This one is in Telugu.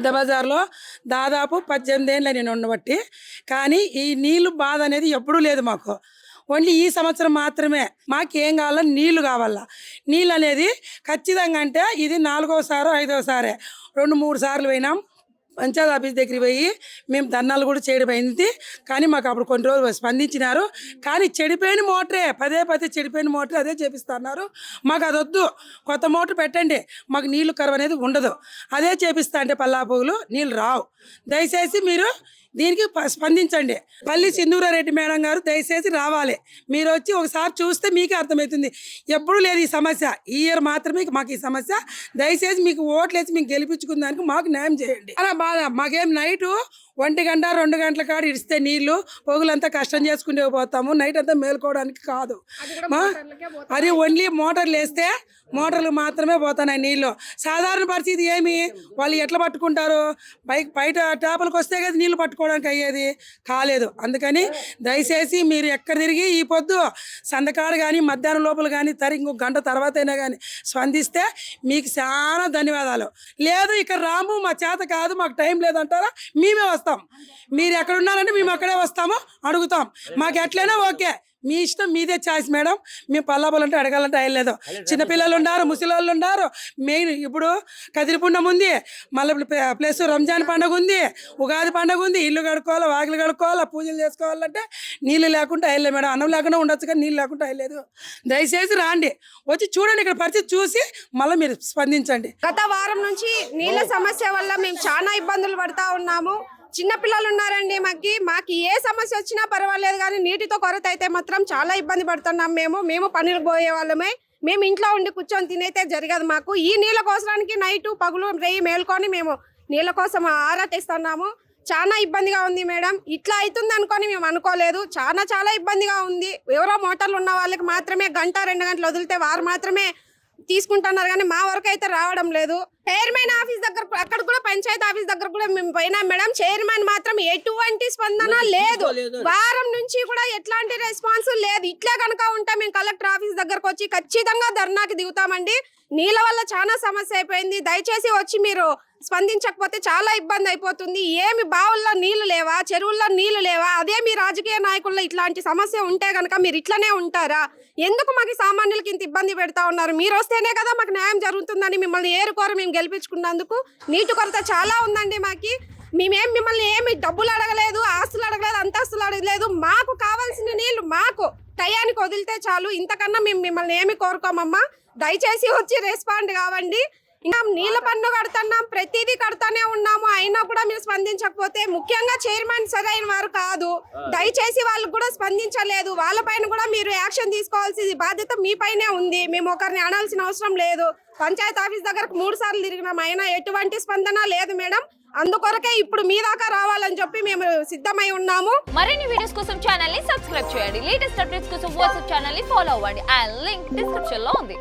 పెద్ద బజార్లో దాదాపు 18 ఏళ్ళ నేను ఉండబట్టి, కానీ ఈ నీళ్ళు బాధ అనేది ఎప్పుడూ లేదు మాకు. ఓన్లీ ఈ సంవత్సరం మాత్రమే మాకేం కావాలో నీళ్లు కావాలా. నీళ్ళు అనేది ఖచ్చితంగా అంటే ఇది 4వసారో 5వసారే 2-3 సార్లు పోయినాం. పంచాయత్ ఆఫీస్ దగ్గరికి పోయి మేము ధర్నాలు కూడా చేయడం అయింది. కానీ మాకు అప్పుడు కొన్ని రోజులు స్పందించినారు. కానీ చెడిపోయిన మోటరే పదే చెడిపోయిన మోటరే అదే చేపిస్తున్నారు. మాకు అది వద్దు, కొత్త మోటార్ పెట్టండి, మాకు నీళ్లు కరువు అనేది ఉండదు. అదే చేపిస్తా అంటే పల్లాపోగులు నీళ్ళు రావు. దయచేసి మీరు దీనికి స్పందించండి. పల్లి సింధూరారెడ్డి మేడం గారు దయచేసి రావాలి. మీరు వచ్చి ఒకసారి చూస్తే మీకే అర్థమవుతుంది. ఎప్పుడూ లేదు ఈ సమస్య, ఈ ఇయర్ మాత్రమే మాకు ఈ సమస్య. దయచేసి మీకు ఓట్లేసి మీకు గెలిపించుకున్న దానికి మాకు న్యాయం చేయండి. అలా బాధ మాకేం నైటు 1 గంట 2 గంటల కాడ ఇడిస్తే నీళ్లు పొగులంతా కష్టం చేసుకుంటే పోతాము. నైట్ అంతా మేలుకోవడానికి కాదు. అది ఓన్లీ మోటార్లు వేస్తే మోటార్లు మాత్రమే పోతున్నాయి నీళ్ళు. సాధారణ పరిస్థితి ఏమి, వాళ్ళు ఎట్లా పట్టుకుంటారు? బయట ట్యాపులకు వస్తే కదా నీళ్ళు పట్టుకోవడానికి అయ్యేది, కాలేదు. అందుకని దయచేసి మీరు ఎక్కడ తిరిగి ఈ పొద్దు సందకాడు కానీ మధ్యాహ్నం లోపల కానీ ఇంకొక గంట తర్వాత అయినా కానీ స్పందిస్తే మీకు చాలా ధన్యవాదాలు. లేదు ఇక్కడ రాము, మా చేత కాదు, మాకు టైం లేదంటారా, మేమే వస్తాం. మీరు ఎక్కడ ఉన్నారంటే మేము అక్కడే వస్తాము, అడుగుతాం. మాకు ఎట్లయినా ఓకే, మీ ఇష్టం, మీదే ఛాయిస్ మేడం. మేము పల్లాపోలంటే అడగాలంటే అయ్యలేదు. చిన్నపిల్లలు ఉన్నారు, ముసలి వాళ్ళు ఉన్నారు. మెయిన్ ఇప్పుడు కదిరిపుండం ఉంది, మళ్ళీ ప్లస్ రంజాన్ పండుగ ఉంది, ఉగాది పండుగ ఉంది. ఇల్లు కడుక్కోవాలి, వాకిలు కడుక్కోవాలి, పూజలు చేసుకోవాలంటే నీళ్ళు లేకుండా అయ్యలేదు మేడం. అన్నం లేకుండా ఉండొచ్చు కానీ నీళ్ళు లేకుండా అయ్యలేదు. దయచేసి రాండి, వచ్చి చూడండి, ఇక్కడ పరిస్థితి చూసి మళ్ళీ మీరు స్పందించండి. గత వారం నుంచి నీళ్ళ సమస్య వల్ల మేము చాలా ఇబ్బందులు పడతా ఉన్నాము. చిన్న పిల్లలు ఉన్నారండి. మాకు ఏ సమస్య వచ్చినా పర్వాలేదు, కానీ నీటితో కొరత అయితే మాత్రం చాలా ఇబ్బంది పడుతున్నాం. మేము పనులకు పోయే వాళ్ళమే. మేము ఇంట్లో ఉండి కూర్చొని తినైతే జరగదు మాకు. ఈ నీళ్ళ కోసడానికి నైటు పగులు రేయి మేల్కొని మేము నీళ్ళ కోసం ఆరాటిస్తున్నాము. చాలా ఇబ్బందిగా ఉంది మేడం. ఇట్లా అవుతుంది అనుకొని మేము అనుకోలేదు. చాలా ఇబ్బందిగా ఉంది. ఎవరో మోటార్లు ఉన్న వాళ్ళకి మాత్రమే 1-2 గంటలు వదిలితే వారు మాత్రమే తీసుకుంటున్నారు, కానీ మా వరకు అయితే రావడం లేదు. చైర్మన్ ఆఫీస్ దగ్గర, అక్కడ కూడా పంచాయతీ ఆఫీస్ దగ్గర కూడా మేము పోయినాం మేడం. చైర్మన్ మాత్రం ఎటువంటి స్పందన లేదు. వారం నుంచి కూడా ఎట్లాంటి రెస్పాన్స్ లేదు. ఇట్లా కనుక ఉంటే మేము కలెక్టర్ ఆఫీస్ దగ్గరకు వచ్చి ఖచ్చితంగా ధర్నాకి దిగుతామండి. నీళ్ళ వల్ల చాలా సమస్య అయిపోయింది. దయచేసి వచ్చి మీరు స్పందించకపోతే చాలా ఇబ్బంది అయిపోతుంది. ఏమి బావుల్లో నీళ్లు లేవా, చెరువుల్లో నీళ్లు లేవా? అదే మీ రాజకీయ నాయకుల్లో ఇట్లాంటి సమస్య ఉంటే కనుక మీరు ఇట్లనే ఉంటారా? ఎందుకు మాకు సామాన్యులకి ఇంత ఇబ్బంది పెడతా ఉన్నారు? మీరు వస్తేనే కదా మాకు న్యాయం జరుగుతుందని మిమ్మల్ని ఏరుకోరు మేము గెలిపించుకున్నందుకు. నీటి కొరత చాలా ఉందండి మాకి. మిమ్మల్ని ఏమి డబ్బులు అడగలేదు, ఆస్తులు అడగలేదు, అంతస్తులు అడగలేదు. మాకు కావాల్సిన నీళ్లు మాకు టయానికి వదిలితే చాలు. ఇంతకన్నా మేము మిమ్మల్ని ఏమి కోరుకోమమ్మా. దయచేసి వచ్చి రెస్పాండ్ కావండి. ఇంకా నీళ్ళ పన్ను కడుతున్నాం, ప్రతిదీ కడతానే ఉన్నాము. అయినా కూడా మీరు స్పందించకపోతే, ముఖ్యంగా చైర్మన్ సరైన వారు కాదు. దయచేసి వాళ్ళకు కూడా స్పందించలేదు. వాళ్ళపైన కూడా మీరు యాక్షన్ తీసుకోవాల్సిన బాధ్యత మీ పైనే ఉంది. మేము ఒకరిని అనాల్సిన అవసరం లేదు. పంచాయతీ ఆఫీస్ దగ్గరకు 3 సార్లు తిరిగినాం, అయినా ఎటువంటి స్పందన లేదు మేడం. అందుకొరకే ఇప్పుడు మీ దాకా రావాలని చెప్పి మేము సిద్ధమై ఉన్నాము. మరిన్ని వీడియోస్ కోసం ఛానల్ ని సబ్స్క్రైబ్ చేయండి. లేటెస్ట్ అప్డేట్స్ కోసం వాట్సాప్ ఛానల్ ని ఫాలో అవ్వండి. ఆ లింక్ డిస్క్రిప్షన్ లో ఉంది.